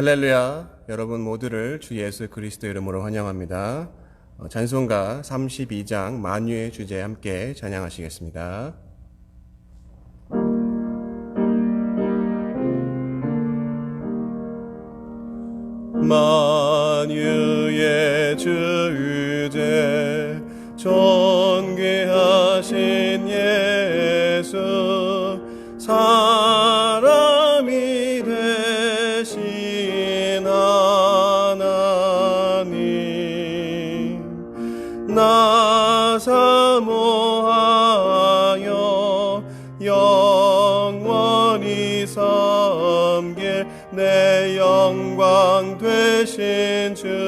할렐루야. 여러분 모두를 주 예수 그리스도 이름으로 환영합니다. 찬송가 32장 만유의 주제 함께 찬양하시겠습니다. 만유의 주제 존귀하신 예수 사람이 되신 하나님 나 사모하여 영원히 섬길 내 영광 되신 주로다.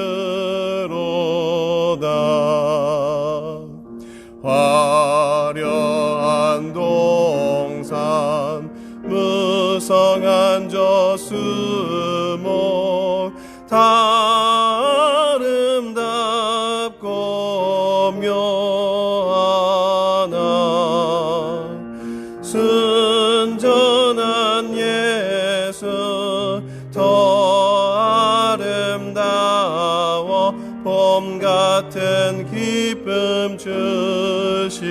화려한 동산 무성한 저수목 다 아름답고 묘하나 순전한 예수 더 아름다워 봄 같은 기쁨 주시네.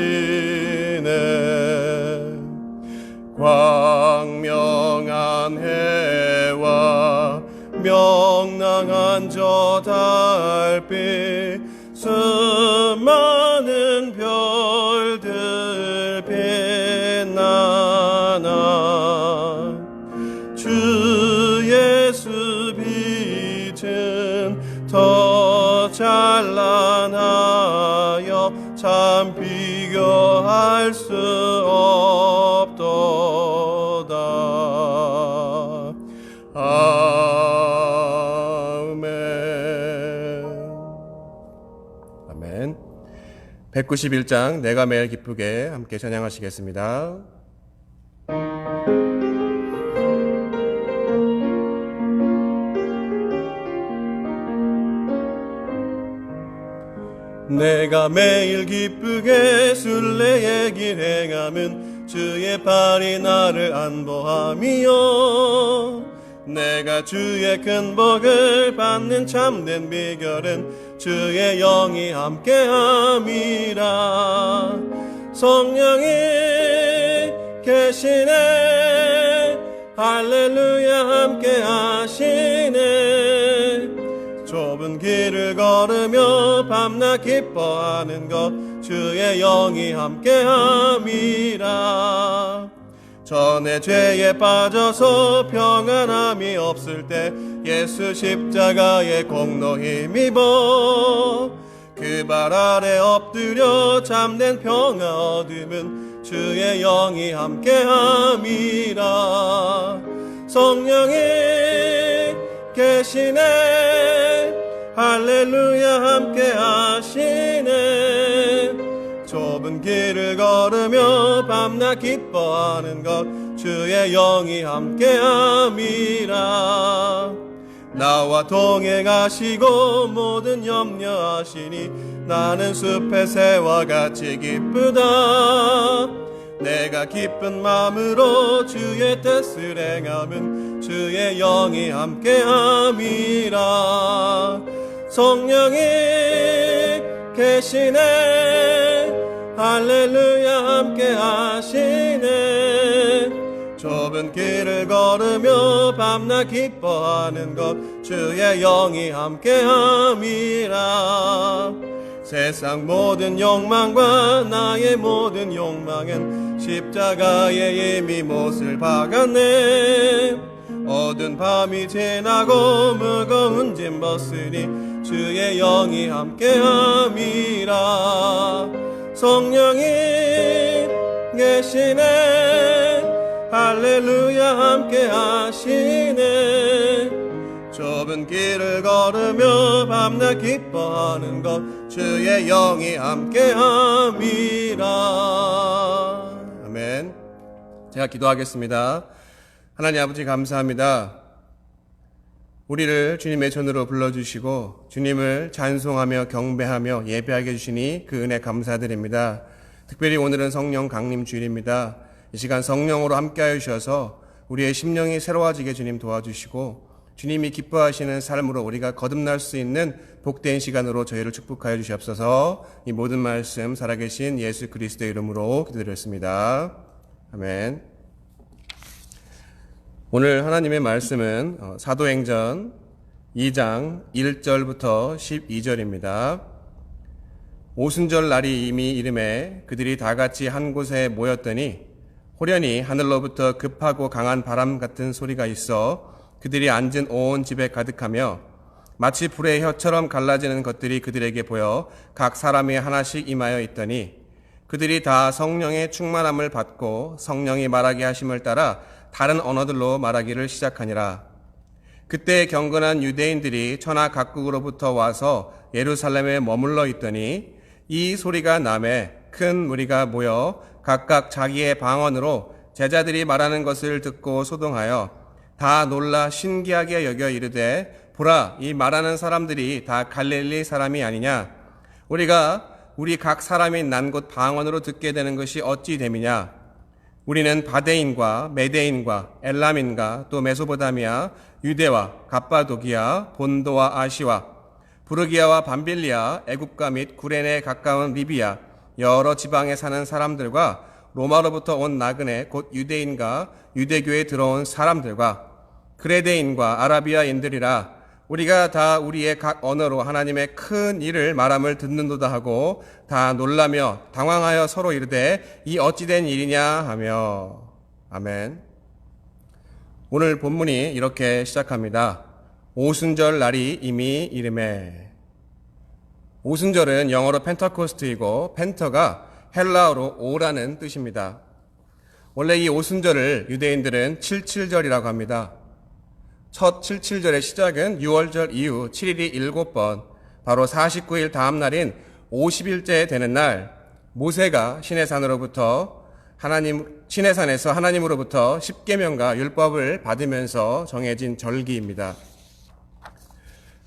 광명한 해와 명랑한 저 달빛 수많은 별들 빛나나 주 예수 빛은 더 찬란하여 참 비교할 수 없도다. 아멘. 191장 내가 매일 기쁘게 함께 찬양하시겠습니다. 내가 매일 기쁘게 순례의 길 행함은 주의 팔이 나를 안보함이요 내가 주의 큰 복을 받는 참된 비결은 주의 영이 함께함이라. 성령이 계시네 할렐루야 함께하시네. 좁은 길을 걸으며 밤낮 기뻐하는 것 주의 영이 함께함이라. 전에 죄에 빠져서 평안함이 없을 때 예수 십자가의 공로 힘입어 그 발 아래 엎드려 잠든 평화 얻음은 주의 영이 함께함이라. 성령이 계시네 할렐루야 함께하시네. 좁은 길을 걸으며 밤낮 기뻐하는 것 주의 영이 함께함이라. 나와 동행하시고 모든 염려하시니 나는 숲의 새와 같이 기쁘다. 내가 기쁜 마음으로 주의 뜻을 행함은 주의 영이 함께함이라. 성령이 계시네 할렐루야 함께하시네. 좁은 길을 걸으며 밤낮 기뻐하는 것 주의 영이 함께함이라. 세상 모든 욕망과 나의 모든 욕망은 십자가에 이미 못을 박았네. 어두운 밤이 지나고 무거운 짐 벗으니 주의 영이 함께함이라. 성령이 계시네 할렐루야 함께하시네. 좁은 길을 걸으며 밤낮 기뻐하는 것 주의 영이 함께함이라. 아멘. 제가 기도하겠습니다. 하나님 아버지 감사합니다. 우리를 주님의 전으로 불러주시고 주님을 찬송하며 경배하며 예배하게 해주시니 그 은혜 감사드립니다. 특별히 오늘은 성령 강림 주일입니다. 이 시간 성령으로 함께하여 주셔서 우리의 심령이 새로워지게 주님 도와주시고 주님이 기뻐하시는 삶으로 우리가 거듭날 수 있는 복된 시간으로 저희를 축복하여 주시옵소서. 이 모든 말씀 살아계신 예수 그리스도의 이름으로 기도드렸습니다. 아멘. 오늘 하나님의 말씀은 사도행전 2장 1절부터 12절입니다. 오순절 날이 이미 이름에 그들이 다 같이 한 곳에 모였더니 호련히 하늘로부터 급하고 강한 바람 같은 소리가 있어 그들이 앉은 온 집에 가득하며 마치 불의 혀처럼 갈라지는 것들이 그들에게 보여 각 사람이 하나씩 임하여 있더니 그들이 다 성령의 충만함을 받고 성령이 말하게 하심을 따라 다른 언어들로 말하기를 시작하니라. 그때 경건한 유대인들이 천하 각국으로부터 와서 예루살렘에 머물러 있더니 이 소리가 나매 큰 무리가 모여 각각 자기의 방언으로 제자들이 말하는 것을 듣고 소동하여 다 놀라 신기하게 여겨 이르되 보라 이 말하는 사람들이 다 갈릴리 사람이 아니냐. 우리 각 사람이 난 곳 방언으로 듣게 되는 것이 어찌 됨이냐. 우리는 바데인과 메데인과 엘람인과 또 메소포타미아 유대와 갑바도기아 본도와 아시와 부르기아와 밤빌리아 애굽과 및 구레네 가까운 리비아 여러 지방에 사는 사람들과 로마로부터 온 나그네 곧 유대인과 유대교에 들어온 사람들과 그레데인과 아라비아인들이라. 우리가 다 우리의 각 언어로 하나님의 큰 일을 말함을 듣는도다 하고 다 놀라며 당황하여 서로 이르되 이 어찌된 일이냐 하며. 아멘. 오늘 본문이 이렇게 시작합니다. 오순절 날이 이미 이름에. 오순절은 영어로 펜터코스트이고 펜터가 헬라어로 오라는 뜻입니다. 원래 이 오순절을 유대인들은 77절이라고 합니다. 첫 77절의 시작은 6월절 이후 7일이 7번, 바로 49일 다음 날인 50일째 되는 날, 모세가 시내산에서 하나님으로부터 십계명과 율법을 받으면서 정해진 절기입니다.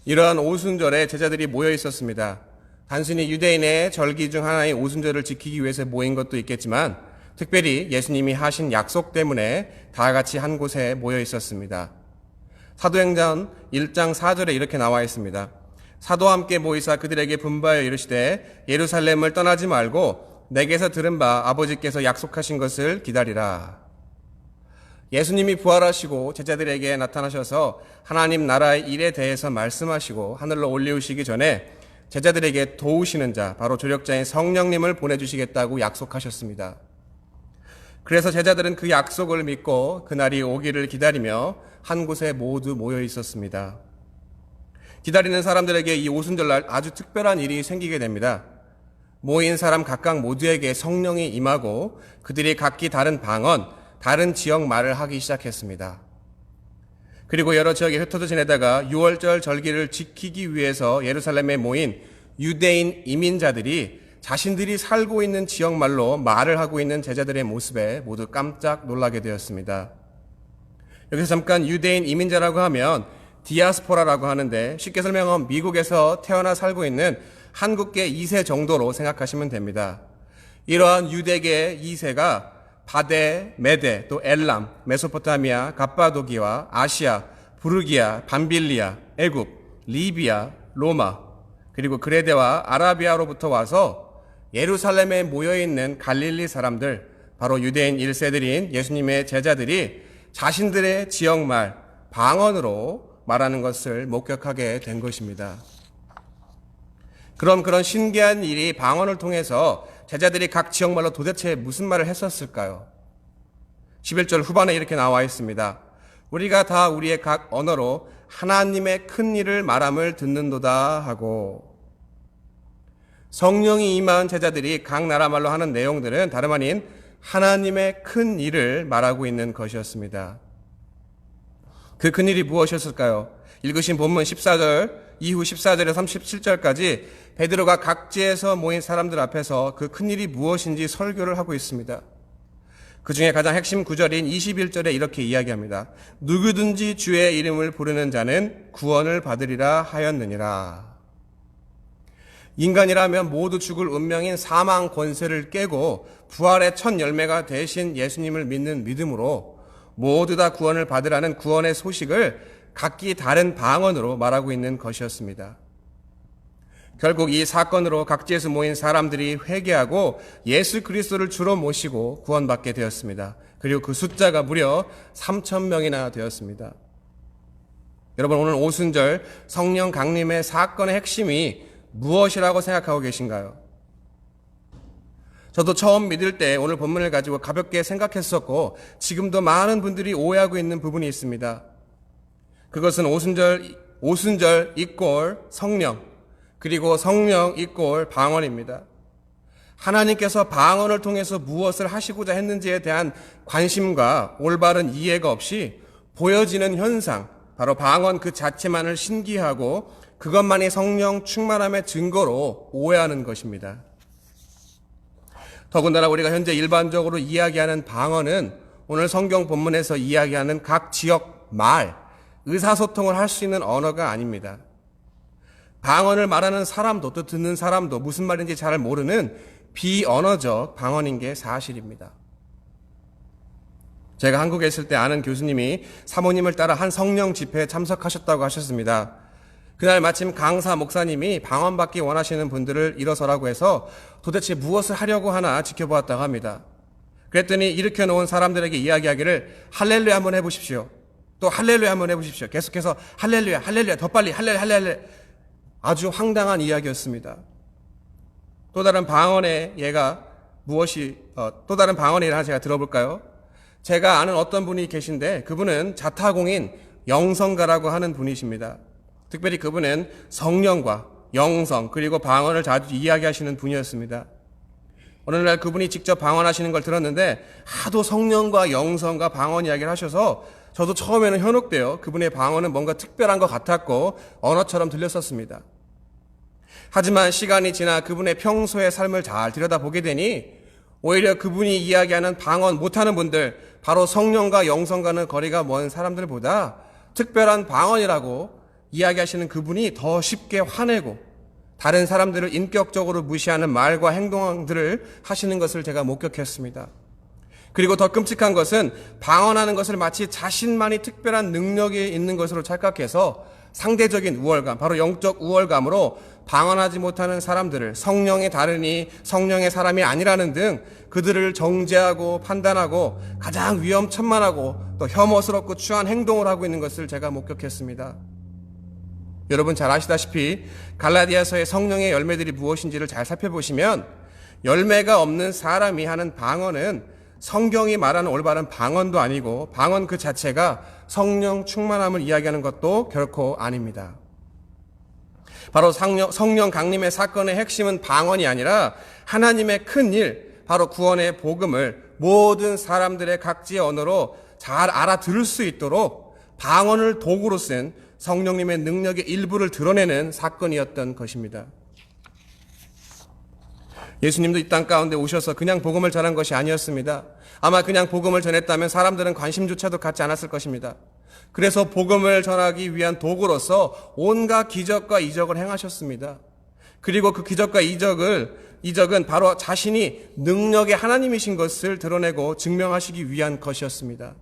이러한 오순절에 제자들이 모여 있었습니다. 단순히 유대인의 절기 중 하나인 오순절을 지키기 위해서 모인 것도 있겠지만 특별히 예수님이 하신 약속 때문에 다 같이 한 곳에 모여 있었습니다. 사도행전 1장 4절에 이렇게 나와 있습니다. 사도와 함께 모이사 그들에게 분바하여 이르시되 예루살렘을 떠나지 말고 내게서 들은 바 아버지께서 약속하신 것을 기다리라. 예수님이 부활하시고 제자들에게 나타나셔서 하나님 나라의 일에 대해서 말씀하시고 하늘로 올리우시기 전에 제자들에게 도우시는 자, 바로 조력자인 성령님을 보내주시겠다고 약속하셨습니다. 그래서 제자들은 그 약속을 믿고 그날이 오기를 기다리며 한 곳에 모두 모여 있었습니다. 기다리는 사람들에게 이 오순절날 아주 특별한 일이 생기게 됩니다. 모인 사람 각각 모두에게 성령이 임하고 그들이 각기 다른 방언, 다른 지역 말을 하기 시작했습니다. 그리고 여러 지역에 흩어져 지내다가 6월절 절기를 지키기 위해서 예루살렘에 모인 유대인 이민자들이 자신들이 살고 있는 지역말로 말을 하고 있는 제자들의 모습에 모두 깜짝 놀라게 되었습니다. 여기서 잠깐 유대인 이민자라고 하면 디아스포라라고 하는데 쉽게 설명하면 미국에서 태어나 살고 있는 한국계 2세 정도로 생각하시면 됩니다. 이러한 유대계 2세가 바데, 메데, 또 엘람, 메소포타미아, 갑바도기와 아시아, 부르기아, 밤빌리아, 애굽, 리비아, 로마, 그리고 그레데와 아라비아로부터 와서 예루살렘에 모여있는 갈릴리 사람들, 바로 유대인 1세들인 예수님의 제자들이 자신들의 지역말, 방언으로 말하는 것을 목격하게 된 것입니다. 그럼 그런 신기한 일이 방언을 통해서 제자들이 각 지역말로 도대체 무슨 말을 했었을까요? 11절 후반에 이렇게 나와 있습니다. 우리가 다 우리의 각 언어로 하나님의 큰 일을 말함을 듣는도다 하고. 성령이 임한 제자들이 각 나라 말로 하는 내용들은 다름 아닌 하나님의 큰 일을 말하고 있는 것이었습니다. 그 큰 일이 무엇이었을까요? 읽으신 본문 14절 이후 14절에서 37절까지 베드로가 각지에서 모인 사람들 앞에서 그 큰 일이 무엇인지 설교를 하고 있습니다. 그 중에 가장 핵심 구절인 21절에 이렇게 이야기합니다. 누구든지 주의 이름을 부르는 자는 구원을 받으리라 하였느니라. 인간이라면 모두 죽을 운명인 사망 권세를 깨고 부활의 첫 열매가 되신 예수님을 믿는 믿음으로 모두 다 구원을 받으라는 구원의 소식을 각기 다른 방언으로 말하고 있는 것이었습니다. 결국 이 사건으로 각지에서 모인 사람들이 회개하고 예수 그리스도를 주로 모시고 구원받게 되었습니다. 그리고 그 숫자가 무려 3,000명이나 되었습니다. 여러분, 오늘 오순절 성령 강림의 사건의 핵심이 무엇이라고 생각하고 계신가요? 저도 처음 믿을 때 오늘 본문을 가지고 가볍게 생각했었고 지금도 많은 분들이 오해하고 있는 부분이 있습니다. 그것은 오순절 이꼴 성령, 그리고 성령 이꼴 방언입니다. 하나님께서 방언을 통해서 무엇을 하시고자 했는지에 대한 관심과 올바른 이해가 없이 보여지는 현상, 바로 방언 그 자체만을 신기하고 그것만이 성령 충만함의 증거로 오해하는 것입니다. 더군다나 우리가 현재 일반적으로 이야기하는 방언은 오늘 성경 본문에서 이야기하는 각 지역 말, 의사소통을 할 수 있는 언어가 아닙니다. 방언을 말하는 사람도 또 듣는 사람도 무슨 말인지 잘 모르는 비언어적 방언인 게 사실입니다. 제가 한국에 있을 때 아는 교수님이 사모님을 따라 한 성령 집회에 참석하셨다고 하셨습니다. 그날 마침 강사 목사님이 방언 받기 원하시는 분들을 일어서라고 해서 도대체 무엇을 하려고 하나 지켜보았다고 합니다. 그랬더니 일으켜 놓은 사람들에게 이야기하기를 할렐루야 한번 해보십시오. 또 할렐루야 한번 해보십시오. 계속해서 할렐루야, 할렐루야, 더 빨리 할렐루야. 아주 황당한 이야기였습니다. 또 다른 방언의 예가 또 다른 방언의 예를 하나 제가 들어볼까요? 제가 아는 어떤 분이 계신데 그분은 자타공인 영성가라고 하는 분이십니다. 특별히 그분은 성령과 영성 그리고 방언을 자주 이야기하시는 분이었습니다. 어느 날 그분이 직접 방언하시는 걸 들었는데 하도 성령과 영성과 방언 이야기를 하셔서 저도 처음에는 현혹되어 그분의 방언은 뭔가 특별한 것 같았고 언어처럼 들렸었습니다. 하지만 시간이 지나 그분의 평소의 삶을 잘 들여다보게 되니 오히려 그분이 이야기하는 방언 못하는 분들, 바로 성령과 영성과는 거리가 먼 사람들보다 특별한 방언이라고 이야기하시는 그분이 더 쉽게 화내고 다른 사람들을 인격적으로 무시하는 말과 행동들을 하시는 것을 제가 목격했습니다. 그리고 더 끔찍한 것은 방언하는 것을 마치 자신만이 특별한 능력이 있는 것으로 착각해서 상대적인 우월감, 바로 영적 우월감으로 방언하지 못하는 사람들을 성령의 다르니 성령의 사람이 아니라는 등 그들을 정죄하고 판단하고 가장 위험천만하고 또 혐오스럽고 추한 행동을 하고 있는 것을 제가 목격했습니다. 여러분 잘 아시다시피 갈라디아서의 성령의 열매들이 무엇인지를 잘 살펴보시면 열매가 없는 사람이 하는 방언은 성경이 말하는 올바른 방언도 아니고 방언 그 자체가 성령 충만함을 이야기하는 것도 결코 아닙니다. 바로 성령 강림의 사건의 핵심은 방언이 아니라 하나님의 큰 일, 바로 구원의 복음을 모든 사람들의 각지의 언어로 잘 알아들을 수 있도록 방언을 도구로 쓴 성령님의 능력의 일부를 드러내는 사건이었던 것입니다. 예수님도 이 땅 가운데 오셔서 그냥 복음을 전한 것이 아니었습니다. 아마 그냥 복음을 전했다면 사람들은 관심조차도 갖지 않았을 것입니다. 그래서 복음을 전하기 위한 도구로서 온갖 기적과 이적을 행하셨습니다. 그리고 그 기적과 이적은 바로 자신이 능력의 하나님이신 것을 드러내고 증명하시기 위한 것이었습니다.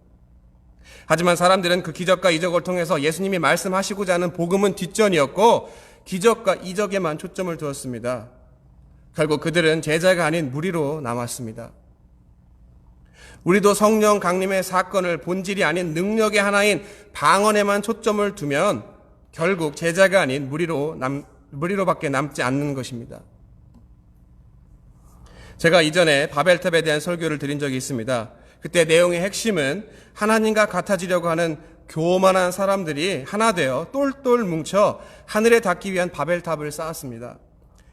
하지만 사람들은 그 기적과 이적을 통해서 예수님이 말씀하시고자 하는 복음은 뒷전이었고 기적과 이적에만 초점을 두었습니다. 결국 그들은 제자가 아닌 무리로 남았습니다. 우리도 성령 강림의 사건을 본질이 아닌 능력의 하나인 방언에만 초점을 두면 결국 제자가 아닌 무리로밖에 남지 않는 것입니다. 제가 이전에 바벨탑에 대한 설교를 드린 적이 있습니다. 그때 내용의 핵심은 하나님과 같아지려고 하는 교만한 사람들이 하나 되어 똘똘 뭉쳐 하늘에 닿기 위한 바벨탑을 쌓았습니다.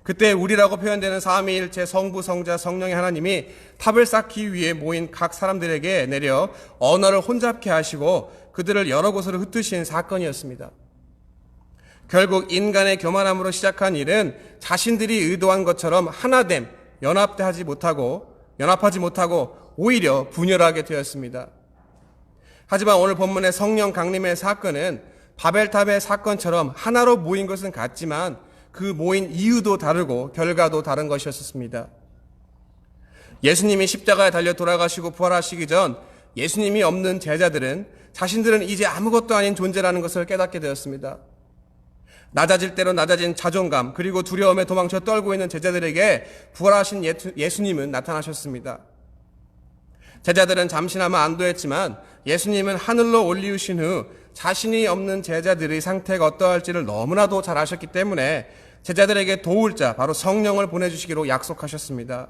그때 우리라고 표현되는 삼위일체 성부, 성자, 성령의 하나님이 탑을 쌓기 위해 모인 각 사람들에게 내려 언어를 혼잡케 하시고 그들을 여러 곳으로 흩으신 사건이었습니다. 결국 인간의 교만함으로 시작한 일은 자신들이 의도한 것처럼 하나됨, 연합하지 못하고 오히려 분열하게 되었습니다. 하지만 오늘 본문의 성령 강림의 사건은 바벨탑의 사건처럼 하나로 모인 것은 같지만 그 모인 이유도 다르고 결과도 다른 것이었습니다. 예수님이 십자가에 달려 돌아가시고 부활하시기 전 예수님이 없는 제자들은 자신들은 이제 아무것도 아닌 존재라는 것을 깨닫게 되었습니다. 낮아질 대로 낮아진 자존감 그리고 두려움에 도망쳐 떨고 있는 제자들에게 부활하신 예수님은 나타나셨습니다. 제자들은 잠시나마 안도했지만 예수님은 하늘로 올리우신 후 자신이 없는 제자들의 상태가 어떠할지를 너무나도 잘 아셨기 때문에 제자들에게 도울 자 바로 성령을 보내주시기로 약속하셨습니다.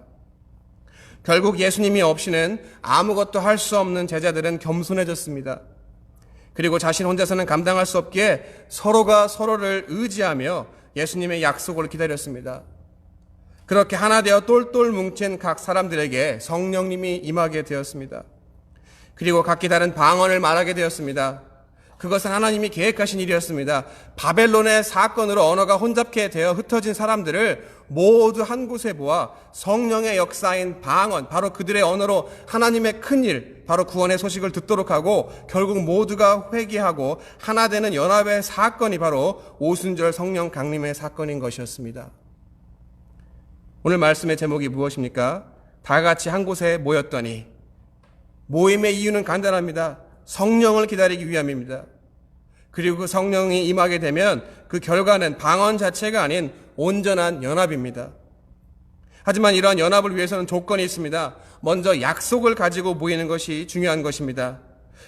결국 예수님이 없이는 아무것도 할 수 없는 제자들은 겸손해졌습니다. 그리고 자신 혼자서는 감당할 수 없기에 서로가 서로를 의지하며 예수님의 약속을 기다렸습니다. 그렇게 하나 되어 똘똘 뭉친 각 사람들에게 성령님이 임하게 되었습니다. 그리고 각기 다른 방언을 말하게 되었습니다. 그것은 하나님이 계획하신 일이었습니다. 바벨론의 사건으로 언어가 혼잡케 되어 흩어진 사람들을 모두 한 곳에 모아 성령의 역사인 방언, 바로 그들의 언어로 하나님의 큰 일, 바로 구원의 소식을 듣도록 하고 결국 모두가 회개하고 하나 되는 연합의 사건이 바로 오순절 성령 강림의 사건인 것이었습니다. 오늘 말씀의 제목이 무엇입니까? 다 같이 한 곳에 모였더니. 모임의 이유는 간단합니다. 성령을 기다리기 위함입니다. 그리고 그 성령이 임하게 되면 그 결과는 방언 자체가 아닌 온전한 연합입니다. 하지만 이러한 연합을 위해서는 조건이 있습니다. 먼저 약속을 가지고 모이는 것이 중요한 것입니다.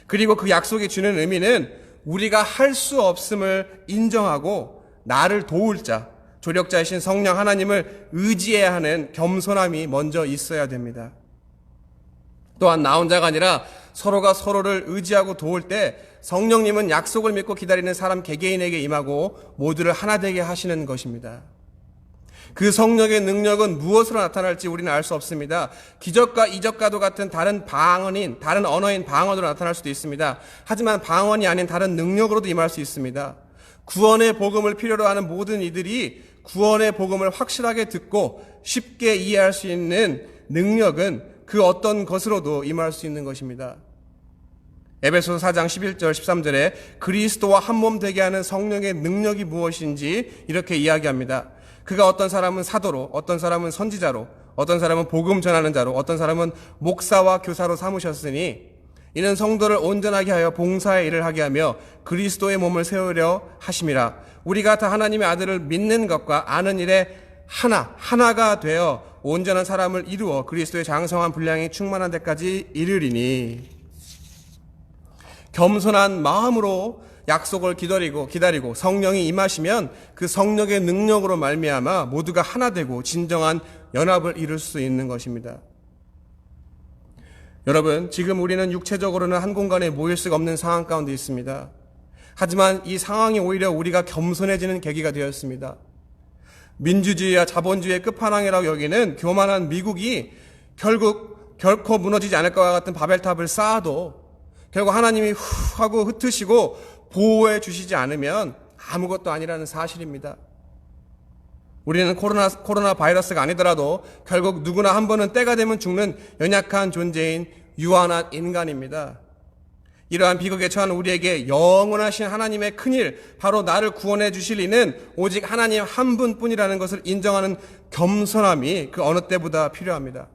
그리고 그 약속이 주는 의미는 우리가 할 수 없음을 인정하고 나를 도울 자, 조력자이신 성령 하나님을 의지해야 하는 겸손함이 먼저 있어야 됩니다. 또한 나 혼자가 아니라 서로가 서로를 의지하고 도울 때 성령님은 약속을 믿고 기다리는 사람 개개인에게 임하고 모두를 하나 되게 하시는 것입니다. 그 성령의 능력은 무엇으로 나타날지 우리는 알 수 없습니다. 기적과 이적과도 같은 다른 언어인 방언으로 나타날 수도 있습니다. 하지만 방언이 아닌 다른 능력으로도 임할 수 있습니다. 구원의 복음을 필요로 하는 모든 이들이 구원의 복음을 확실하게 듣고 쉽게 이해할 수 있는 능력은 그 어떤 것으로도 임할 수 있는 것입니다. 에베소서 4장 11절 13절에 그리스도와 한몸 되게 하는 성령의 능력이 무엇인지 이렇게 이야기합니다. 그가 어떤 사람은 사도로, 어떤 사람은 선지자로, 어떤 사람은 복음 전하는 자로, 어떤 사람은 목사와 교사로 삼으셨으니 이는 성도를 온전하게 하여 봉사의 일을 하게 하며 그리스도의 몸을 세우려 하심이라. 우리가 다 하나님의 아들을 믿는 것과 아는 일에 하나가 되어 온전한 사람을 이루어 그리스도의 장성한 분량이 충만한 데까지 이르리니. 겸손한 마음으로 약속을 기다리고 성령이 임하시면 그 성령의 능력으로 말미암아 모두가 하나 되고 진정한 연합을 이룰 수 있는 것입니다. 여러분, 지금 우리는 육체적으로는 한 공간에 모일 수가 없는 상황 가운데 있습니다. 하지만 이 상황이 오히려 우리가 겸손해지는 계기가 되었습니다. 민주주의와 자본주의의 끝판왕이라고 여기는 교만한 미국이 결코 무너지지 않을 것과 같은 바벨탑을 쌓아도 결국 하나님이 하고 흩으시고 보호해 주시지 않으면 아무것도 아니라는 사실입니다. 우리는 코로나 바이러스가 아니더라도 결국 누구나 한 번은 때가 되면 죽는 연약한 존재인 유한한 인간입니다. 이러한 비극에 처한 우리에게 영원하신 하나님의 큰일, 바로 나를 구원해 주실 이는 오직 하나님 한 분뿐이라는 것을 인정하는 겸손함이 그 어느 때보다 필요합니다.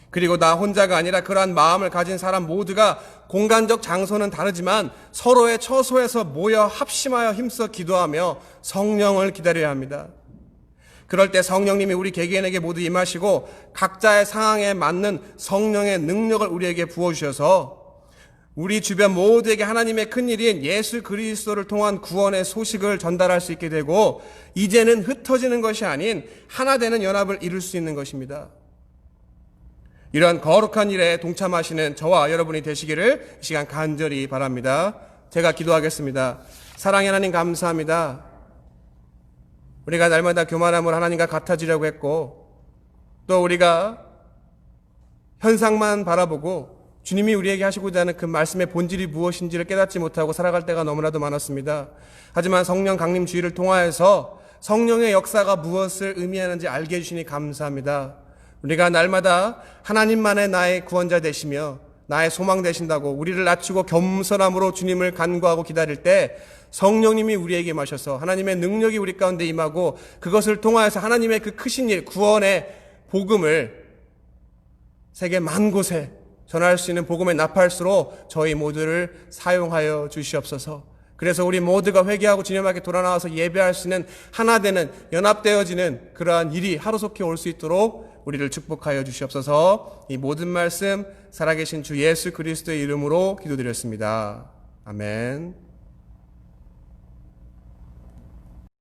그리고 나 혼자가 아니라 그러한 마음을 가진 사람 모두가 공간적 장소는 다르지만 서로의 처소에서 모여 합심하여 힘써 기도하며 성령을 기다려야 합니다. 그럴 때 성령님이 우리 개개인에게 모두 임하시고 각자의 상황에 맞는 성령의 능력을 우리에게 부어주셔서 우리 주변 모두에게 하나님의 큰일인 예수 그리스도를 통한 구원의 소식을 전달할 수 있게 되고 이제는 흩어지는 것이 아닌 하나 되는 연합을 이룰 수 있는 것입니다. 이러한 거룩한 일에 동참하시는 저와 여러분이 되시기를 이 시간 간절히 바랍니다. 제가 기도하겠습니다. 사랑의 하나님 감사합니다. 우리가 날마다 교만함으로 하나님과 같아지려고 했고 또 우리가 현상만 바라보고 주님이 우리에게 하시고자 하는 그 말씀의 본질이 무엇인지를 깨닫지 못하고 살아갈 때가 너무나도 많았습니다. 하지만 성령 강림 주의를 통하여서 성령의 역사가 무엇을 의미하는지 알게 해주시니 감사합니다. 우리가 날마다 하나님만의 나의 구원자 되시며 나의 소망 되신다고 우리를 낮추고 겸손함으로 주님을 간구하고 기다릴 때 성령님이 우리에게 임하셔서 하나님의 능력이 우리 가운데 임하고 그것을 통하여서 하나님의 그 크신 일, 구원의 복음을 세계 만 곳에 전할 수 있는 복음의 나팔수로 저희 모두를 사용하여 주시옵소서. 그래서 우리 모두가 회개하고 주님 앞에 돌아나와서 예배할 수 있는 하나 되는, 연합되어지는 그러한 일이 하루속히 올 수 있도록 우리를 축복하여 주시옵소서. 이 모든 말씀 살아계신 주 예수 그리스도의 이름으로 기도드렸습니다. 아멘.